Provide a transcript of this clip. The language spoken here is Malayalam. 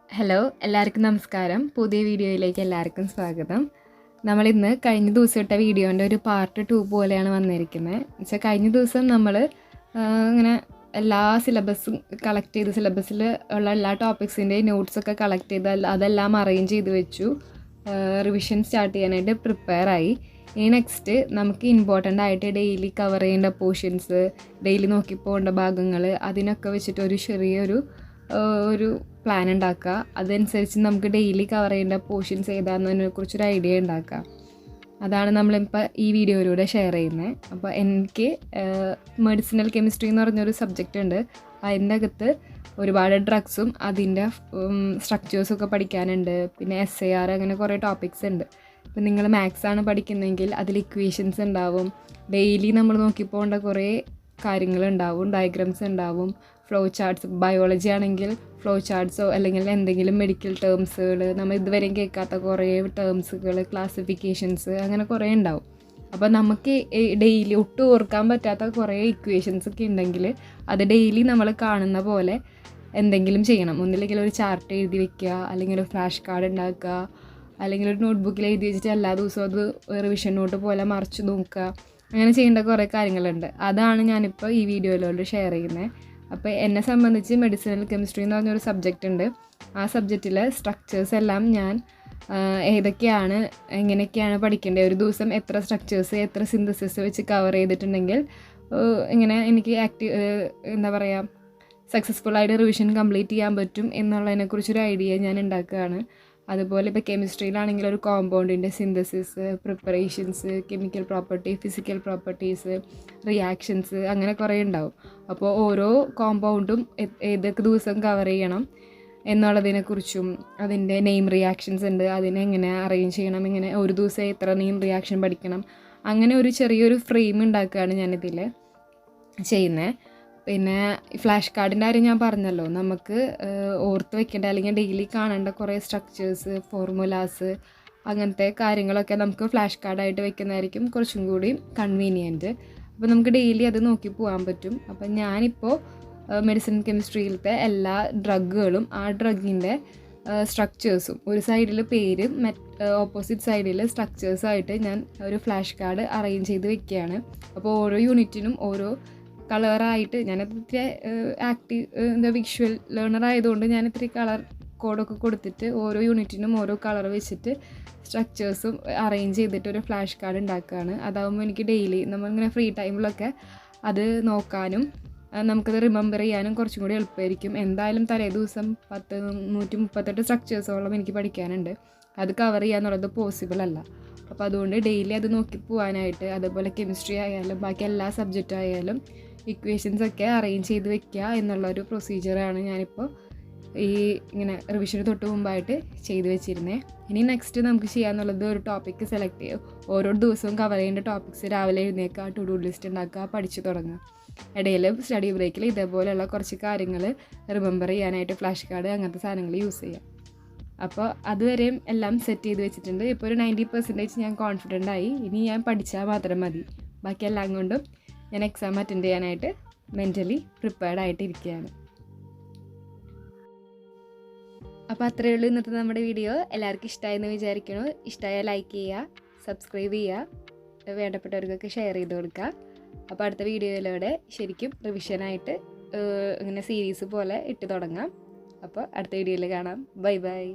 ഹലോ, എല്ലാവർക്കും നമസ്കാരം. പുതിയ വീഡിയോയിലേക്ക് എല്ലാവർക്കും സ്വാഗതം. നമ്മളിന്ന് കഴിഞ്ഞ ദിവസം ഇട്ട വീഡിയോൻ്റെ ഒരു പാർട്ട് 2 പോലെയാണ് വന്നിരിക്കുന്നത്. എന്നുവെച്ചാൽ കഴിഞ്ഞ ദിവസം നമ്മൾ ഇങ്ങനെ എല്ലാ സിലബസും കളക്ട് ചെയ്ത് സിലബസിൽ ഉള്ള എല്ലാ ടോപ്പിക്സിൻ്റെയും നോട്ട്സൊക്കെ കളക്ട് ചെയ്ത് അതെല്ലാം അറേഞ്ച് ചെയ്ത് വെച്ചു. റിവിഷൻ സ്റ്റാർട്ട് ചെയ്യാനായിട്ട് പ്രിപ്പയർ ആയി. ഇനി നെക്സ്റ്റ് നമുക്ക് ഇമ്പോർട്ടൻ്റ് ആയിട്ട് ഡെയിലി കവർ ചെയ്യേണ്ട പോർഷൻസ്, ഡെയിലി നോക്കി പോകേണ്ട ഭാഗങ്ങൾ, അതിനൊക്കെ വെച്ചിട്ട് ഒരു ചെറിയൊരു പ്ലാൻ ഉണ്ടാക്കുക. അതനുസരിച്ച് നമുക്ക് ഡെയിലി കവർ ചെയ്യേണ്ട പോർഷൻസ് ഏതാണെന്നതിനെ കുറിച്ചൊരു ഐഡിയ ഉണ്ടാക്കുക. അതാണ് നമ്മളിപ്പോൾ ഈ വീഡിയോയിലൂടെ ഷെയർ ചെയ്യുന്നത്. അപ്പോൾ എനിക്ക് മെഡിസിനൽ കെമിസ്ട്രി എന്ന് പറഞ്ഞൊരു സബ്ജക്റ്റ് ഉണ്ട്. അതിൻ്റെ അകത്ത് ഒരുപാട് ഡ്രഗ്സും അതിൻ്റെ സ്ട്രക്ചേഴ്സൊക്കെ പഠിക്കാനുണ്ട്. പിന്നെ SAR അങ്ങനെ കുറേ ടോപ്പിക്സ് ഉണ്ട്. ഇപ്പം നിങ്ങൾ മാത്സ് ആണ് പഠിക്കുന്നതെങ്കിൽ അതിൽ ഇക്വേഷൻസ് ഉണ്ടാവും. ഡെയിലി നമ്മൾ നോക്കി പോകേണ്ട കുറേ കാര്യങ്ങളുണ്ടാവും. ഡയഗ്രാംസ് ഉണ്ടാവും, ഫ്ലോ ചാർട്ട്സ്. ബയോളജി ആണെങ്കിൽ ഫ്ലോ ചാർട്ട്സോ അല്ലെങ്കിൽ എന്തെങ്കിലും മെഡിക്കൽ ടേംസുകൾ, നമ്മൾ ഇതുവരെയും കേൾക്കാത്ത കുറേ ടേംസുകൾ, ക്ലാസിഫിക്കേഷൻസ്, അങ്ങനെ കുറേ ഉണ്ടാവും. അപ്പോൾ നമുക്ക് ഡെയിലി ഒട്ടും ഓർക്കാൻ പറ്റാത്ത കുറേ ഇക്വേഷൻസ് ഒക്കെ ഉണ്ടെങ്കിൽ അത് ഡെയിലി നമ്മൾ കാണുന്ന പോലെ എന്തെങ്കിലും ചെയ്യണം. ഒന്നില്ലെങ്കിൽ ഒരു ചാർട്ട് എഴുതി വെക്കുക, അല്ലെങ്കിൽ ഒരു ഫ്ലാഷ് കാർഡ് ഉണ്ടാക്കുക, അല്ലെങ്കിൽ ഒരു നോട്ട്ബുക്കിൽ എഴുതി വെച്ചിട്ട് എല്ലാ ദിവസവും അത് റിവിഷൻ നോട്ട് പോലെ മറിച്ച് നോക്കുക. അങ്ങനെ ചെയ്യേണ്ട കുറേ കാര്യങ്ങളുണ്ട്. അതാണ് ഞാനിപ്പോൾ ഈ വീഡിയോയിലോട്ട് ഷെയർ ചെയ്യുന്നത്. അപ്പോൾ എന്നെ സംബന്ധിച്ച് മെഡിസിനൽ കെമിസ്ട്രി എന്ന് പറഞ്ഞൊരു സബ്ജക്റ്റ് ഉണ്ട്. ആ സബ്ജക്റ്റിലെ സ്ട്രക്ചേഴ്സ് എല്ലാം ഞാൻ ഏതൊക്കെയാണ്, എങ്ങനെയൊക്കെയാണ് പഠിക്കേണ്ടത്, ഒരു ദിവസം എത്ര സ്ട്രക്ചേഴ്സ്, എത്ര സിന്തസിസ് വെച്ച് കവർ ചെയ്തിട്ടുണ്ടെങ്കിൽ ഇങ്ങനെ എനിക്ക് സക്സസ്ഫുള്ളായിട്ട് റിവിഷൻ കംപ്ലീറ്റ് ചെയ്യാൻ പറ്റും എന്നുള്ളതിനെക്കുറിച്ചൊരു ഐഡിയ ഞാൻ ഉണ്ടാക്കുകയാണ്. അതുപോലെ ഇപ്പോൾ കെമിസ്ട്രിയിലാണെങ്കിൽ ഒരു കോമ്പൗണ്ടിൻ്റെ synthesis, preparations, chemical property, physical properties, reactions, അങ്ങനെ കുറേ ഉണ്ടാവും. അപ്പോൾ ഓരോ കോമ്പൗണ്ടും ഏതൊക്കെ ദിവസം കവർ ചെയ്യണം എന്നുള്ളതിനെക്കുറിച്ചും, അതിൻ്റെ നെയിം റിയാക്ഷൻസ് ഉണ്ട്, അതിനെങ്ങനെ അറേഞ്ച് ചെയ്യണം, ഇങ്ങനെ ഒരു ദിവസം എത്ര നെയിം റിയാക്ഷൻ പഠിക്കണം, അങ്ങനെ ഒരു ചെറിയൊരു ഫ്രെയിം ഉണ്ടാക്കുകയാണ് ഞാനിതിൽ ചെയ്യുന്നത്. പിന്നെ ഫ്ലാഷ് കാർഡിൻ്റെ കാര്യം ഞാൻ പറഞ്ഞല്ലോ, നമുക്ക് ഓർത്ത് വെക്കേണ്ട അല്ലെങ്കിൽ ഡെയിലി കാണേണ്ട കുറേ സ്ട്രക്ചേഴ്സ്, ഫോർമുലാസ്, അങ്ങനത്തെ കാര്യങ്ങളൊക്കെ നമുക്ക് ഫ്ലാഷ് കാർഡായിട്ട് വെക്കുന്നതായിരിക്കും കുറച്ചും കൂടി കൺവീനിയൻറ്റ്. അപ്പോൾ നമുക്ക് ഡെയിലി അത് നോക്കി പോകാൻ പറ്റും. അപ്പം ഞാനിപ്പോൾ മെഡിസിൻ കെമിസ്ട്രിയിലത്തെ എല്ലാ ഡ്രഗുകളും ആ ഡ്രഗിൻ്റെ സ്ട്രക്ചേഴ്സും ഒരു സൈഡിൽ പേര്, ഓപ്പോസിറ്റ് സൈഡിൽ സ്ട്രക്ചേഴ്സായിട്ട് ഞാൻ ഒരു ഫ്ലാഷ് കാർഡ് അറേഞ്ച് ചെയ്ത് വെക്കുകയാണ്. അപ്പോൾ ഓരോ യൂണിറ്റിനും ഓരോ കളറായിട്ട്, ഞാനിത്തിരി വിഷ്വൽ ലേണർ ആയതുകൊണ്ട് ഞാനിത്തിരി കളർ കോഡൊക്കെ കൊടുത്തിട്ട് ഓരോ യൂണിറ്റിനും ഓരോ കളർ വെച്ചിട്ട് സ്ട്രക്ചേഴ്സും അറേഞ്ച് ചെയ്തിട്ട് ഒരു ഫ്ലാഷ് കാർഡ് ഉണ്ടാക്കുകയാണ്. അതാകുമ്പോൾ എനിക്ക് ഡെയിലി നമ്മളിങ്ങനെ ഫ്രീ ടൈമിലൊക്കെ അത് നോക്കാനും നമുക്കത് റിമെമ്പർ ചെയ്യാനും കുറച്ചും കൂടി എളുപ്പമായിരിക്കും. എന്തായാലും തലേ ദിവസം 138 സ്ട്രക്ചേഴ്സോളം എനിക്ക് പഠിക്കാനുണ്ട്. അത് കവർ ചെയ്യാന്നുള്ളത് പോസിബിൾ അല്ല. അപ്പോൾ അതുകൊണ്ട് ഡെയിലി അത് നോക്കി പോകാനായിട്ട്, അതുപോലെ കെമിസ്ട്രി ആയാലും ബാക്കി എല്ലാ സബ്ജക്റ്റ് ആയാലും ഇക്വേഷൻസൊക്കെ അറേഞ്ച് ചെയ്ത് വെക്കുക എന്നുള്ളൊരു പ്രൊസീജിയറാണ് ഞാനിപ്പോൾ ഇങ്ങനെ റിവിഷന് തൊട്ട് മുമ്പായിട്ട് ചെയ്ത് വെച്ചിരുന്നത്. ഇനി നെക്സ്റ്റ് നമുക്ക് ചെയ്യാന്നുള്ളത് ഒരു ടോപ്പിക്ക് സെലക്ട് ചെയ്യുക. ഓരോ ദിവസവും കവർ ചെയ്യേണ്ട ടോപ്പിക്സ് രാവിലെ എഴുന്നേൽക്കുക, ടു ഡു ലിസ്റ്റ് ഉണ്ടാക്കുക, പഠിച്ചു തുടങ്ങുക. ഇടയിൽ സ്റ്റഡി ബ്രേക്കിൽ ഇതേപോലെയുള്ള കുറച്ച് കാര്യങ്ങൾ റിമെമ്പർ ചെയ്യാനായിട്ട് ഫ്ലാഷ് കാർഡ് അങ്ങനത്തെ സാധനങ്ങൾ യൂസ് ചെയ്യാം. അപ്പോൾ അതുവരെയും എല്ലാം സെറ്റ് ചെയ്ത് വെച്ചിട്ടുണ്ട്. ഇപ്പോൾ ഒരു 90% ഞാൻ കോൺഫിഡൻ്റ് ആയി. ഇനി ഞാൻ പഠിച്ചാൽ മാത്രം മതി. ബാക്കി എല്ലാം കൊണ്ടും ഞാൻ എക്സാം അറ്റൻഡ് ചെയ്യാനായിട്ട് മെൻ്റലി പ്രിപ്പയർഡ് ആയിട്ടിരിക്കുകയാണ്. അപ്പോൾ അത്രയേ ഉള്ളൂ ഇന്നത്തെ നമ്മുടെ വീഡിയോ. എല്ലാവർക്കും ഇഷ്ടമായെന്ന് വിചാരിക്കണു. ഇഷ്ടമായാൽ ലൈക്ക് ചെയ്യുക, സബ്സ്ക്രൈബ് ചെയ്യുക, വേണ്ടപ്പെട്ടവർക്കൊക്കെ ഷെയർ ചെയ്ത് കൊടുക്കുക. അപ്പോൾ അടുത്ത വീഡിയോയിലൂടെ ശരിക്കും റിവിഷനായിട്ട് ഇങ്ങനെ സീരീസ് പോലെ ഇട്ട് തുടങ്ങാം. അപ്പോൾ അടുത്ത വീഡിയോയിൽ കാണാം. Bye bye.